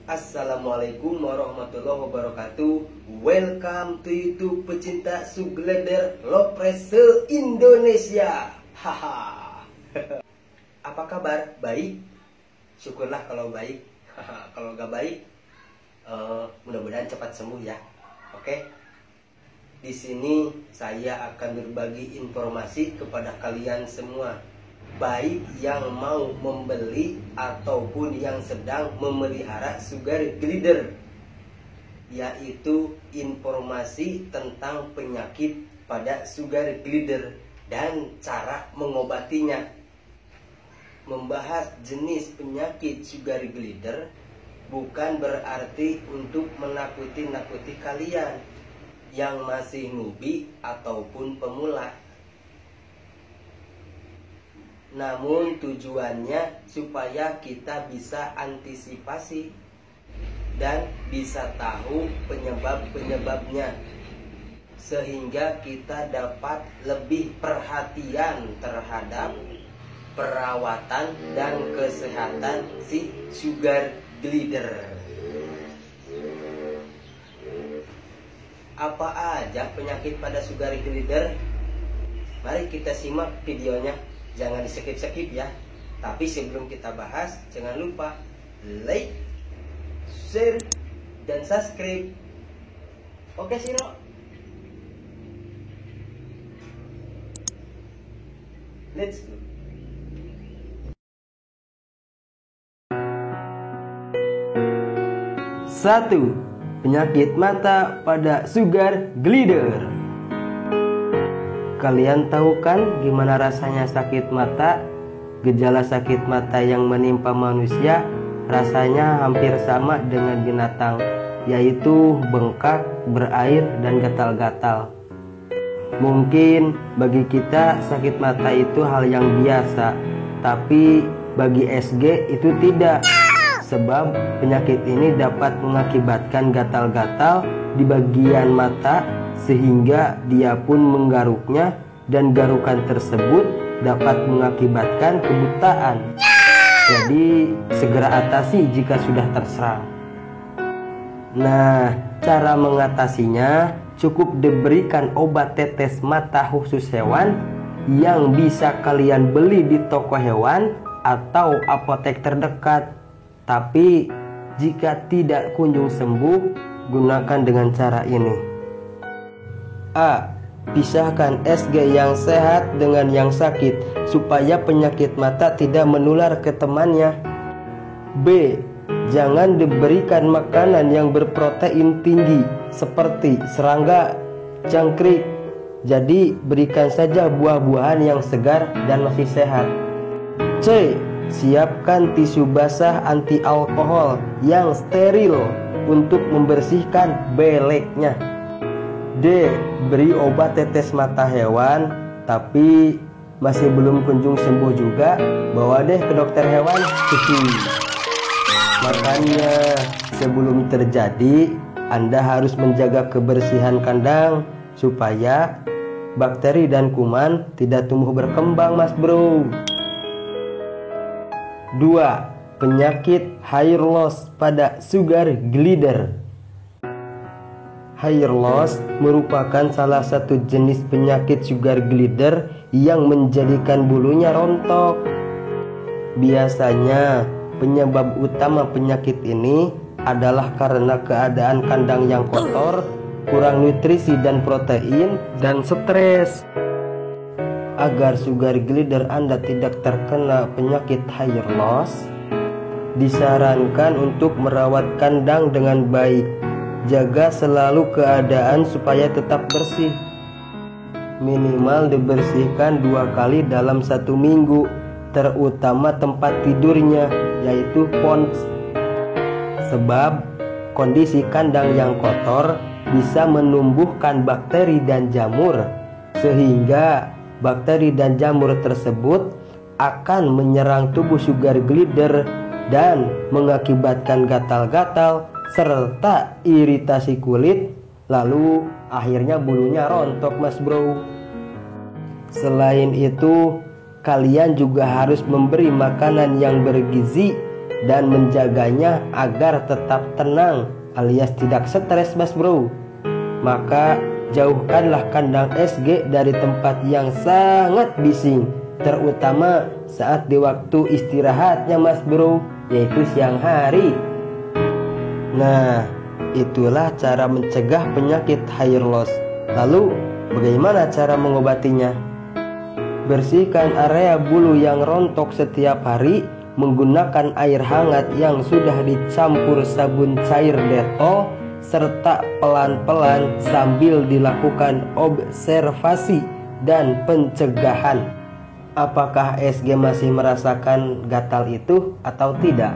Assalamualaikum warahmatullahi wabarakatuh. Welcome to YouTube pecinta Sugleder Lopres se-Indonesia. Haha. Apa kabar? Baik? Syukurlah kalau baik. Kalau nggak baik, mudah-mudahan cepat sembuh ya. Oke? Di sini saya akan berbagi informasi kepada kalian semua, baik yang mau membeli ataupun yang sedang memelihara sugar glider, yaitu informasi tentang penyakit pada sugar glider dan cara mengobatinya. Membahas jenis penyakit sugar glider bukan berarti untuk menakuti-nakuti kalian yang masih newbie ataupun pemula. Namun tujuannya supaya kita bisa antisipasi dan bisa tahu penyebab-penyebabnya, sehingga kita dapat lebih perhatian terhadap perawatan dan kesehatan si sugar glider. Apa aja penyakit pada sugar glider? Mari kita simak videonya. Jangan di skip-skip ya. Tapi sebelum kita bahas, jangan lupa like, share, dan subscribe. Oke Siro? Let's go. Satu, penyakit mata pada sugar glider. Kalian tahu kan gimana rasanya sakit mata? Gejala sakit mata yang menimpa manusia rasanya hampir sama dengan binatang, yaitu bengkak, berair, dan gatal-gatal. Mungkin bagi kita sakit mata itu hal yang biasa, tapi bagi SG itu tidak. Sebab penyakit ini dapat mengakibatkan gatal-gatal di bagian mata, sehingga dia pun menggaruknya, dan garukan tersebut dapat mengakibatkan kebutaan. Jadi segera atasi jika sudah terserang. Nah, cara mengatasinya cukup diberikan obat tetes mata khusus hewan yang bisa kalian beli di toko hewan atau apotek terdekat. Tapi jika tidak kunjung sembuh, gunakan dengan cara ini. A. Pisahkan SG yang sehat dengan yang sakit supaya penyakit mata tidak menular ke temannya. B. Jangan diberikan makanan yang berprotein tinggi seperti serangga, cangkrik. Jadi berikan saja buah-buahan yang segar dan masih sehat. C. Siapkan tisu basah anti alkohol yang steril untuk membersihkan beleknya. D. Beri obat tetes mata hewan, tapi masih belum kunjung sembuh juga, bawa deh ke dokter hewan. Makanya sebelum terjadi, Anda harus menjaga kebersihan kandang supaya bakteri dan kuman tidak tumbuh berkembang, Mas Bro. 2. Penyakit hair loss pada sugar glider. Hair loss merupakan salah satu jenis penyakit sugar glider yang menjadikan bulunya rontok. Biasanya penyebab utama penyakit ini adalah karena keadaan kandang yang kotor, kurang nutrisi dan protein, dan stres. Agar sugar glider Anda tidak terkena penyakit hair loss, disarankan untuk merawat kandang dengan baik. Jaga selalu keadaan supaya tetap bersih. Minimal dibersihkan 2 kali dalam 1 minggu, terutama tempat tidurnya, yaitu pons. Sebab kondisi kandang yang kotor bisa menumbuhkan bakteri dan jamur, sehingga bakteri dan jamur tersebut akan menyerang tubuh sugar glider dan mengakibatkan gatal-gatal serta iritasi kulit, lalu akhirnya bulunya rontok, Mas Bro. Selain itu, kalian juga harus memberi makanan yang bergizi dan menjaganya agar tetap tenang alias tidak stres mas bro. Maka jauhkanlah kandang SG dari tempat yang sangat bising, terutama saat di waktu istirahatnya mas bro, yaitu siang hari. Nah, itulah cara mencegah penyakit hair loss. Lalu bagaimana cara mengobatinya? Bersihkan area bulu yang rontok setiap hari menggunakan air hangat yang sudah dicampur sabun cair Dettol, serta pelan-pelan sambil dilakukan observasi dan pencegahan. Apakah SG masih merasakan gatal itu atau tidak?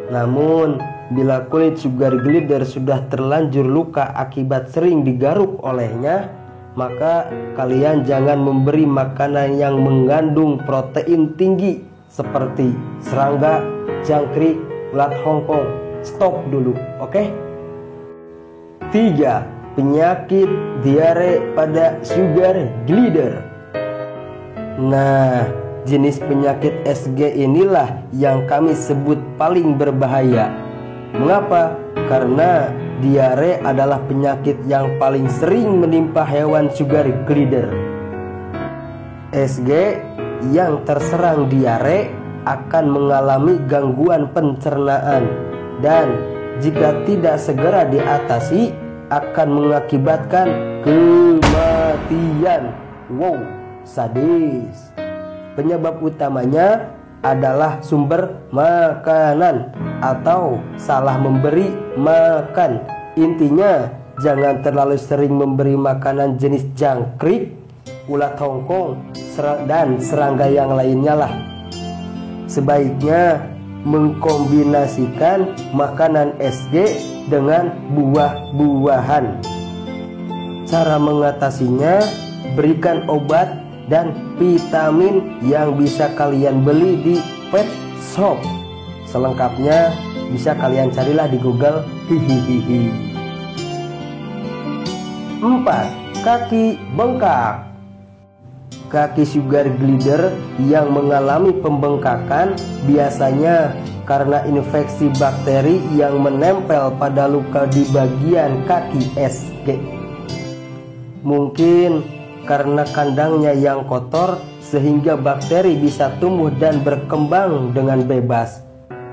Namun, bila kulit sugar glider sudah terlanjur luka akibat sering digaruk olehnya, maka kalian jangan memberi makanan yang mengandung protein tinggi seperti serangga, jangkrik, ulat Hongkong. Stop dulu, oke? 3. Penyakit diare pada sugar glider. Nah, jenis penyakit SG inilah yang kami sebut paling berbahaya. Mengapa? Karena diare adalah penyakit yang paling sering menimpa hewan sugar glider. SG yang terserang diare akan mengalami gangguan pencernaan dan jika tidak segera diatasi akan mengakibatkan kematian. Wow, sadis. Penyebab utamanya adalah sumber makanan atau salah memberi makan. Intinya jangan terlalu sering memberi makanan jenis jangkrik, ulat Hongkong, dan serangga yang lainnya lah. Sebaiknya mengkombinasikan makanan SG dengan buah-buahan. Cara mengatasinya, berikan obat dan vitamin yang bisa kalian beli di pet shop. Selengkapnya bisa kalian carilah di Google. 4. Kaki bengkak. Kaki sugar glider yang mengalami pembengkakan biasanya karena infeksi bakteri yang menempel pada luka di bagian kaki SG. Mungkin karena kandangnya yang kotor sehingga bakteri bisa tumbuh dan berkembang dengan bebas,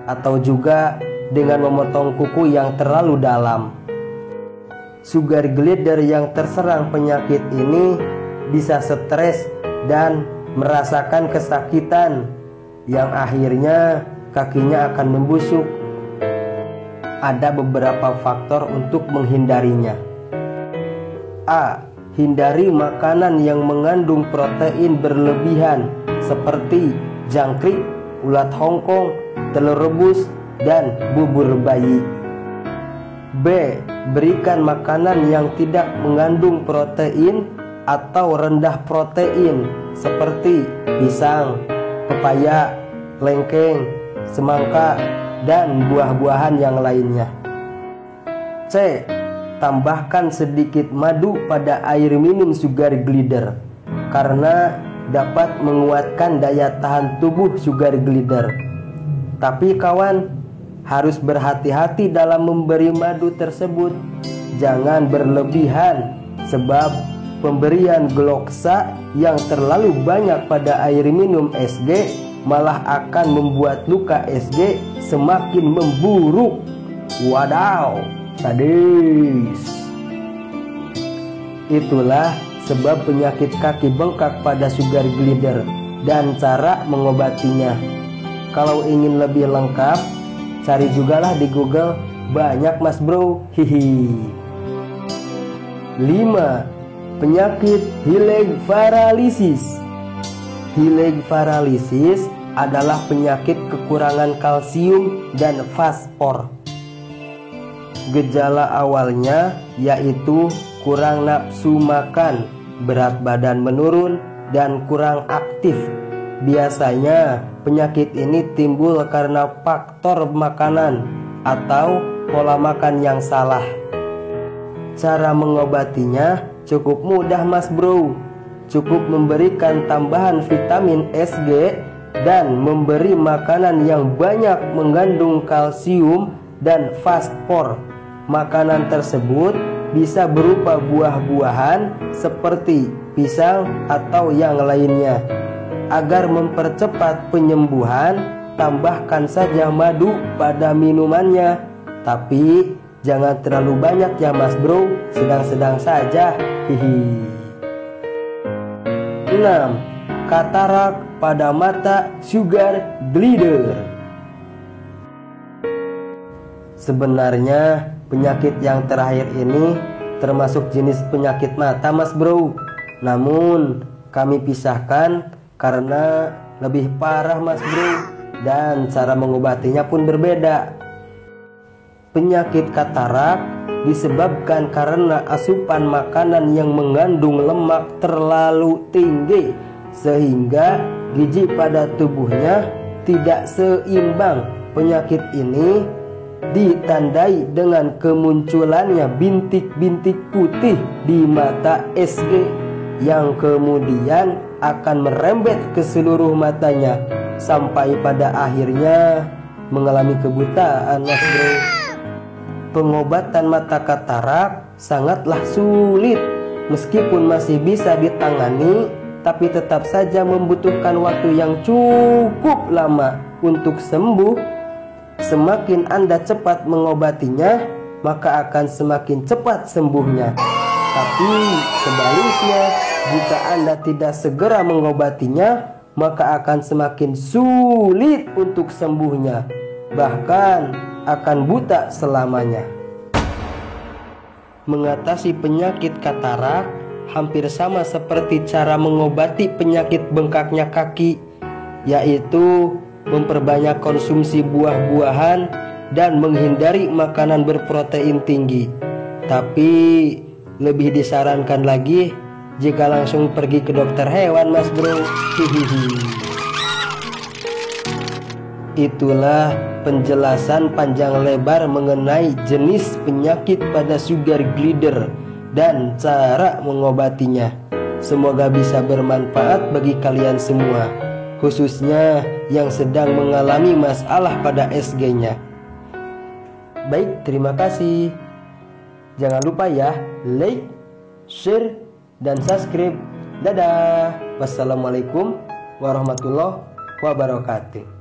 atau juga dengan memotong kuku yang terlalu dalam. Sugar glider yang terserang penyakit ini bisa stres dan merasakan kesakitan yang akhirnya kakinya akan membusuk. Ada beberapa faktor untuk menghindarinya. A. Hindari makanan yang mengandung protein berlebihan seperti jangkrik, ulat Hongkong, telur rebus, dan bubur bayi. B. Berikan makanan yang tidak mengandung protein atau rendah protein seperti pisang, pepaya, lengkeng, semangka, dan buah-buahan yang lainnya. C. Tambahkan sedikit madu pada air minum sugar glider karena dapat menguatkan daya tahan tubuh sugar glider. Tapi kawan, harus berhati-hati dalam memberi madu tersebut. Jangan berlebihan, sebab pemberian Gloxa yang terlalu banyak pada air minum SG malah akan membuat luka SG semakin memburuk. Wadaw, sadis. Itulah sebab penyakit kaki bengkak pada sugar glider dan cara mengobatinya. Kalau ingin lebih lengkap, cari jugalah di Google, banyak mas bro. Hihi. 5. Penyakit Hileg varalisis. Hileg varalisis adalah penyakit kekurangan kalsium dan fosfor. Gejala awalnya yaitu kurang nafsu makan, berat badan menurun, dan kurang aktif. Biasanya penyakit ini timbul karena faktor makanan atau pola makan yang salah. Cara mengobatinya cukup mudah mas bro. Cukup memberikan tambahan vitamin SG dan memberi makanan yang banyak mengandung kalsium dan fosfor. Makanan tersebut bisa berupa buah-buahan seperti pisang atau yang lainnya. Agar mempercepat penyembuhan, tambahkan saja madu pada minumannya. Tapi jangan terlalu banyak ya mas bro, sedang-sedang saja. Hihi. 6. Katarak pada mata sugar glider. Sebenarnya penyakit yang terakhir ini termasuk jenis penyakit mata mas bro. Namun kami pisahkan karena lebih parah mas bro, dan cara mengobatinya pun berbeda. Penyakit katarak disebabkan karena asupan makanan yang mengandung lemak terlalu tinggi, sehingga gizi pada tubuhnya tidak seimbang. Penyakit ini ditandai dengan kemunculannya bintik-bintik putih di mata SG yang kemudian akan merembet ke seluruh matanya sampai pada akhirnya mengalami kebutaan mas bro. Pengobatan mata katarak sangatlah sulit. Meskipun masih bisa ditangani, tapi tetap saja membutuhkan waktu yang cukup lama untuk sembuh. Semakin Anda cepat mengobatinya, maka akan semakin cepat sembuhnya. Tapi sebaliknya, jika Anda tidak segera mengobatinya, maka akan semakin sulit untuk sembuhnya. Bahkan akan buta selamanya. Mengatasi penyakit katarak hampir sama seperti cara mengobati penyakit bengkaknya kaki, yaitu memperbanyak konsumsi buah-buahan dan menghindari makanan berprotein tinggi. Tapi lebih disarankan lagi jika langsung pergi ke dokter hewan mas bro. Itulah penjelasan panjang lebar mengenai jenis penyakit pada sugar glider dan cara mengobatinya. Semoga bisa bermanfaat bagi kalian semua, khususnya yang sedang mengalami masalah pada SG-nya. Baik, terima kasih. Jangan lupa ya, like, share, dan subscribe. Dadah. Wassalamualaikum warahmatullahi wabarakatuh.